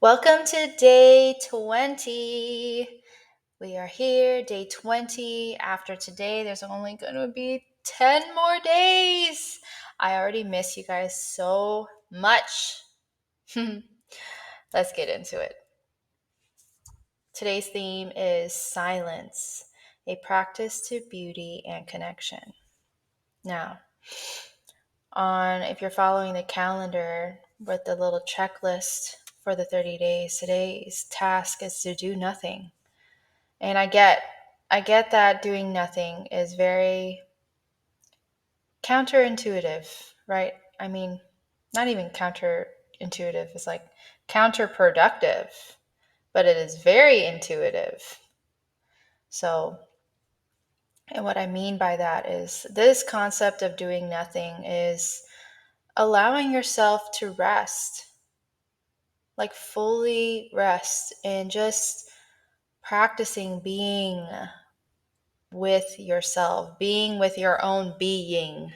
Welcome to day 20. We are here, day 20. After today, there's only going to be 10 more days. I already miss you guys so much. Let's get into it. Today's theme is silence, a practice to beauty and connection. Now, if you're following the calendar with the little checklist for the 30 days, today's task is to do nothing. And I get that doing nothing is very counterintuitive, right? I mean, not even counterintuitive, it's like counterproductive, but it is very intuitive. So, and what I mean by that is this concept of doing nothing is allowing yourself to rest, like fully rest, and just practicing being with yourself, being with your own being,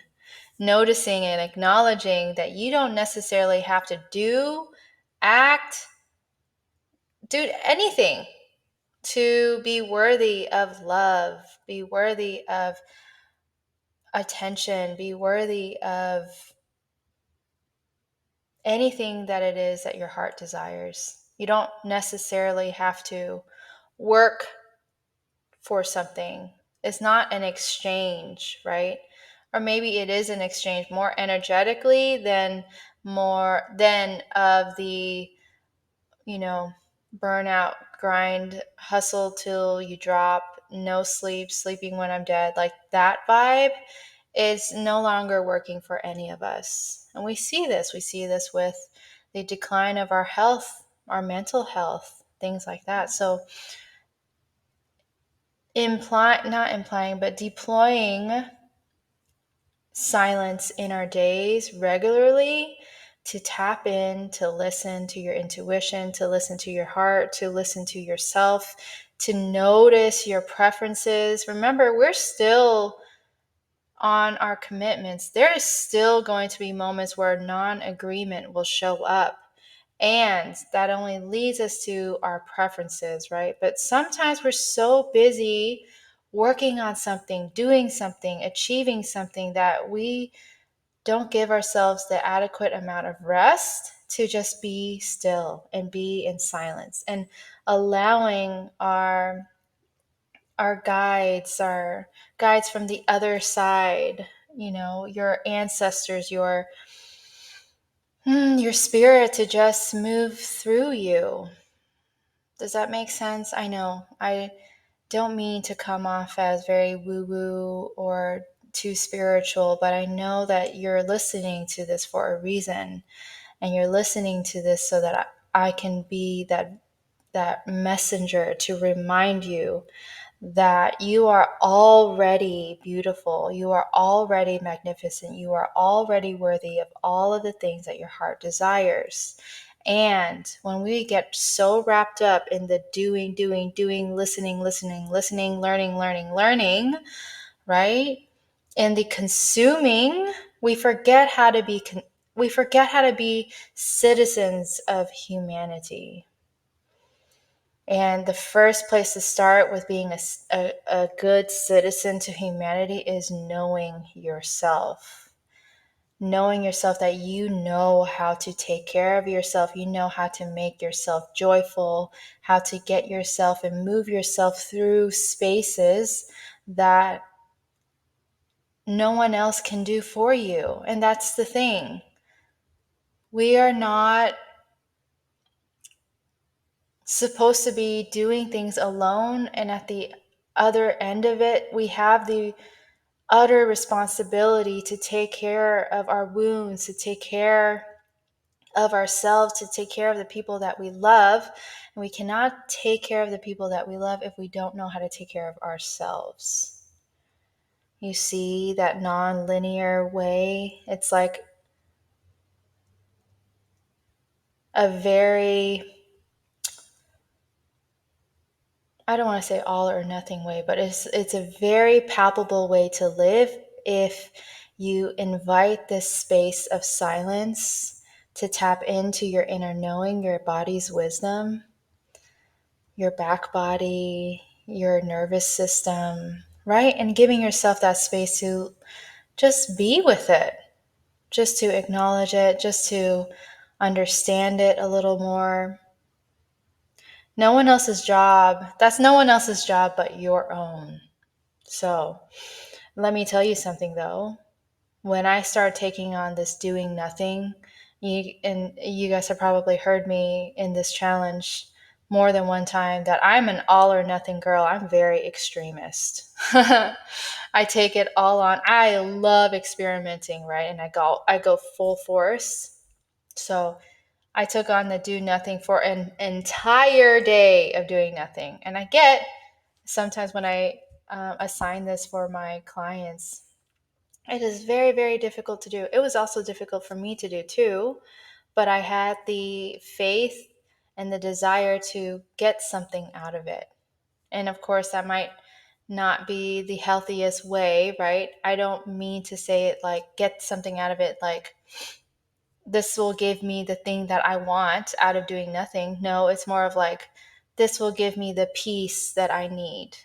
noticing and acknowledging that you don't necessarily have to do anything to be worthy of love, be worthy of attention, be worthy of anything that it is that your heart desires. You don't necessarily have to work for something. It's not an exchange, right? Or maybe it is an exchange more energetically than of the, burnout, grind, hustle till you drop, no sleep, sleeping when I'm dead. Like that vibe is no longer working for any of us. And we see this with the decline of our health, our mental health, things like that. So deploying silence in our days regularly to tap in, to listen to your intuition, to listen to your heart, to listen to yourself, to notice your preferences. Remember, we're still on our commitments. There is still going to be moments where non-agreement will show up. And that only leads us to our preferences, right? But sometimes we're so busy working on something, doing something, achieving something that we don't give ourselves the adequate amount of rest to just be still and be in silence and allowing our guides from the other side, your ancestors, your spirit to just move through you. Does that make sense? I know I don't mean to come off as very woo-woo or too spiritual, but I know that you're listening to this for a reason, and you're listening to this so that I can be that messenger to remind you that you are already beautiful, you are already magnificent, you are already worthy of all of the things that your heart desires. And when we get so wrapped up in the doing, listening, learning, right? And the consuming, we forget how to be citizens of humanity. And the first place to start with being a good citizen to humanity is knowing yourself. Knowing yourself, that you know how to take care of yourself. You know how to make yourself joyful, how to get yourself and move yourself through spaces that no one else can do for you. And that's the thing. We are not supposed to be doing things alone, and at the other end of it, we have the utter responsibility to take care of our wounds, to take care of ourselves, to take care of the people that we love. And we cannot take care of the people that we love if we don't know how to take care of ourselves. You see that non-linear way? It's like a very, I don't want to say all or nothing way, but it's a very palpable way to live if you invite this space of silence to tap into your inner knowing, your body's wisdom, your back body, your nervous system, right? And giving yourself that space to just be with it, just to acknowledge it, just to understand it a little more. No one else's job, that's no one else's job but your own. So let me tell you something though. When I start taking on this doing nothing, and you guys have probably heard me in this challenge more than one time that I'm an all or nothing girl. I'm very extremist. I take it all on. I love experimenting, right? And I go full force. So I took on the do nothing for an entire day of doing nothing. And I get sometimes when I assign this for my clients, it is very, very difficult to do. It was also difficult for me to do too, but I had the faith and the desire to get something out of it. And of course, that might not be the healthiest way, right? I don't mean to say it like get something out of it, like this will give me the thing that I want out of doing nothing. No, it's more of like this will give me the peace that I need.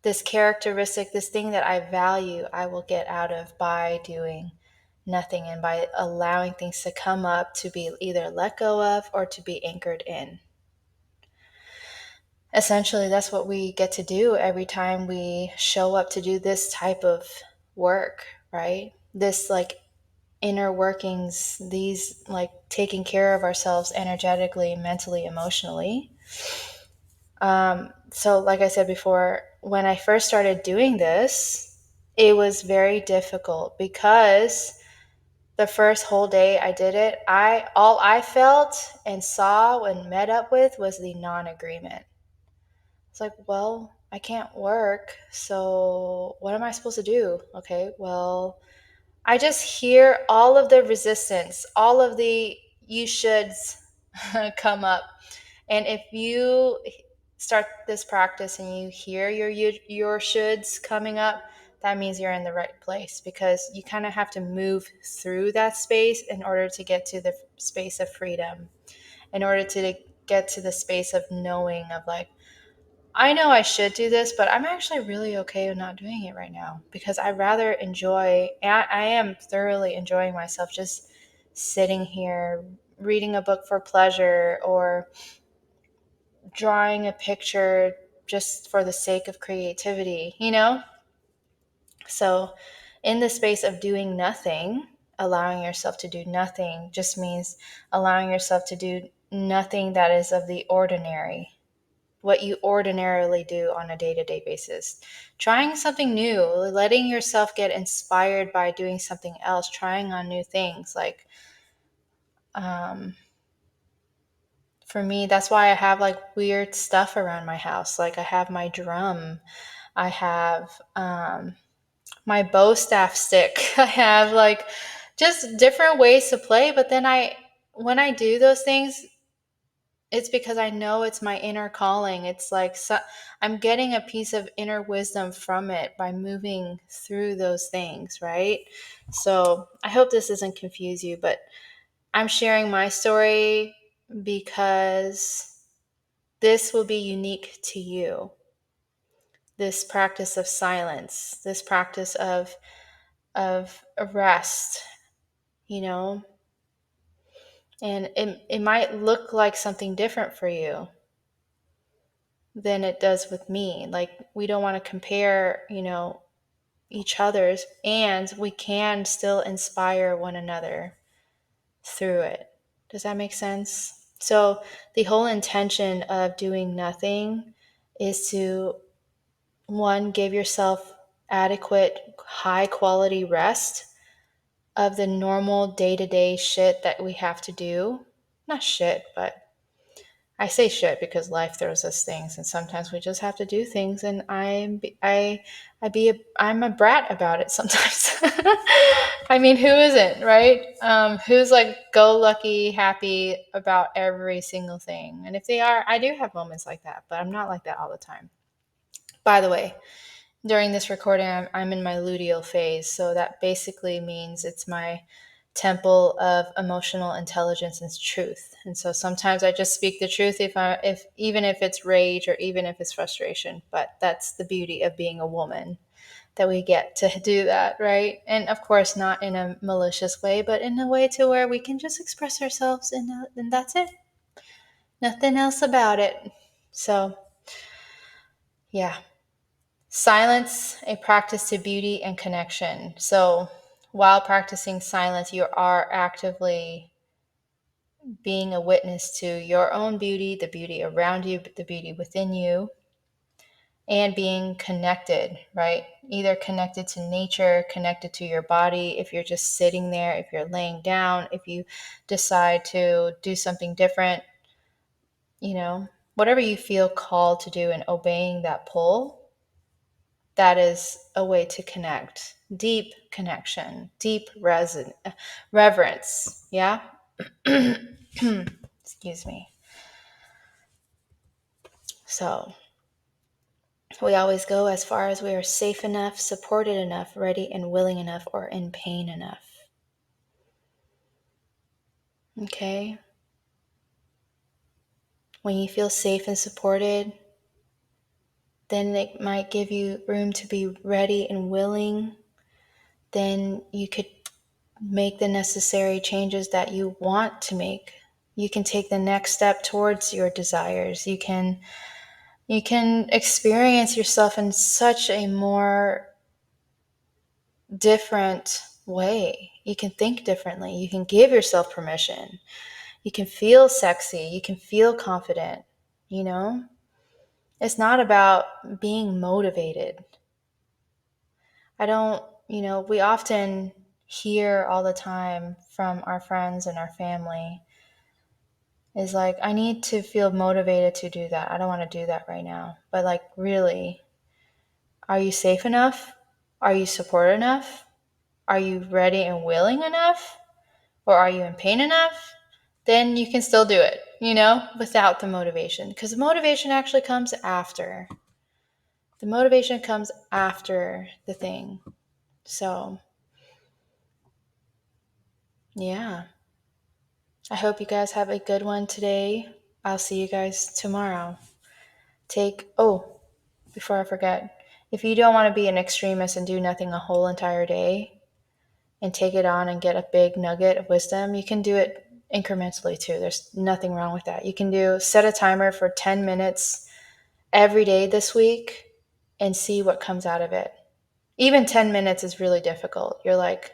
This characteristic, this thing that I value, I will get out of by doing nothing and by allowing things to come up to be either let go of or to be anchored in. Essentially, that's what we get to do every time we show up to do this type of work, right? This like inner workings, these like taking care of ourselves energetically, mentally, emotionally. So, like I said before, when I first started doing this, it was very difficult because the first whole day I did it, all I felt and saw and met up with was the non-agreement. It's like, well, I can't work, so what am I supposed to do? Okay, well, I just hear all of the resistance, all of the you shoulds come up. And if you start this practice and you hear your shoulds coming up, that means you're in the right place, because you kind of have to move through that space in order to get to the space of freedom, in order to get to the space of knowing of like, I know I should do this, but I'm actually really okay with not doing it right now, because I rather enjoy, I am thoroughly enjoying myself just sitting here reading a book for pleasure or drawing a picture just for the sake of creativity, you know? So, in the space of doing nothing, allowing yourself to do nothing just means allowing yourself to do nothing that is of the ordinary, what you ordinarily do on a day-to-day basis. Trying something new, letting yourself get inspired by doing something else, trying on new things. Like, for me, that's why I have like weird stuff around my house. Like I have my drum, I have my bow staff stick, I have like just different ways to play. But then when I do those things, it's because I know it's my inner calling. It's like I'm getting a piece of inner wisdom from it by moving through those things, right? So I hope this doesn't confuse you, but I'm sharing my story because this will be unique to you. This practice of silence, this practice of rest, you know, and it might look like something different for you than it does with me. Like we don't want to compare, each other's, and we can still inspire one another through it. Does that make sense? So the whole intention of doing nothing is to, one, give yourself adequate, high quality rest of the normal day-to-day shit that we have to do. Not shit, but I say shit because life throws us things, and sometimes we just have to do things. And I'm a brat about it sometimes. I mean, who isn't, right? Who's like go lucky, happy about every single thing? And if they are, I do have moments like that, but I'm not like that all the time. By the way, during this recording, I'm in my luteal phase, so that basically means it's my temple of emotional intelligence and truth. And so sometimes I just speak the truth if even if it's rage or even if it's frustration. But that's the beauty of being a woman, that we get to do that, right? And of course, not in a malicious way, but in a way to where we can just express ourselves, and that's it. Nothing else about it. So, yeah. Silence, a practice to beauty and connection. So, while practicing silence, you are actively being a witness to your own beauty, the beauty around you, the beauty within you, and being connected, right? Either connected to nature, connected to your body, if you're just sitting there, if you're laying down, if you decide to do something different, whatever you feel called to do and obeying that pull, that is a way to connect. Deep connection, deep reverence. Yeah? Excuse me. So, we always go as far as we are safe enough, supported enough, ready and willing enough, or in pain enough. Okay? When you feel safe and supported, then it might give you room to be ready and willing. Then you could make the necessary changes that you want to make. You can take the next step towards your desires. You can experience yourself in such a more different way. You can think differently. You can give yourself permission. You can feel sexy. You can feel confident. It's not about being motivated. We often hear all the time from our friends and our family is like, I need to feel motivated to do that. I don't want to do that right now. But like, really, are you safe enough? Are you supported enough? Are you ready and willing enough? Or are you in pain enough? Then you can still do it, without the motivation. Because the motivation actually comes after. The motivation comes after the thing. So, yeah. I hope you guys have a good one today. I'll see you guys tomorrow. Before I forget, if you don't want to be an extremist and do nothing a whole entire day and take it on and get a big nugget of wisdom, you can do it incrementally too. There's nothing wrong with that. You can set a timer for 10 minutes every day this week and see what comes out of it. Even 10 minutes is really difficult. You're like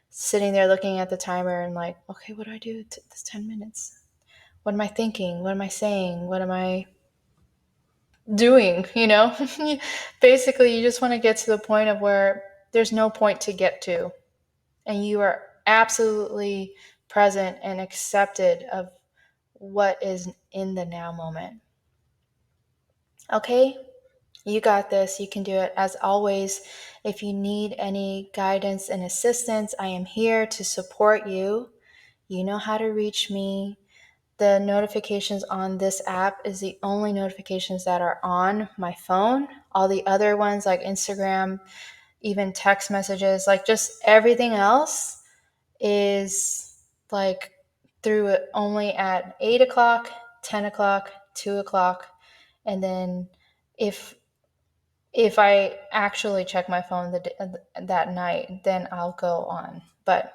sitting there looking at the timer and like, okay, what do I do this 10 minutes? What am I thinking? What am I saying? What am I doing? Basically, you just want to get to the point of where there's no point to get to, and you are absolutely present and accepted of what is in the now moment. Okay? You got this. You can do it. As always, if you need any guidance and assistance, I am here to support you. You know how to reach me. The notifications on this app is the only notifications that are on my phone. All the other ones like Instagram, even text messages, like just everything else is like through it only at 8 o'clock, 10 o'clock, 2 o'clock. And then if I actually check my phone that night, then I'll go on. But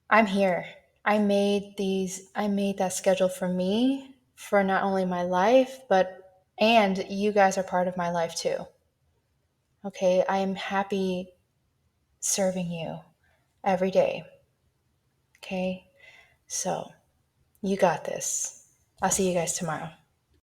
I'm here. I made that schedule for me, for not only my life, and you guys are part of my life too. Okay, I am happy serving you every day. Okay, so you got this. I'll see you guys tomorrow.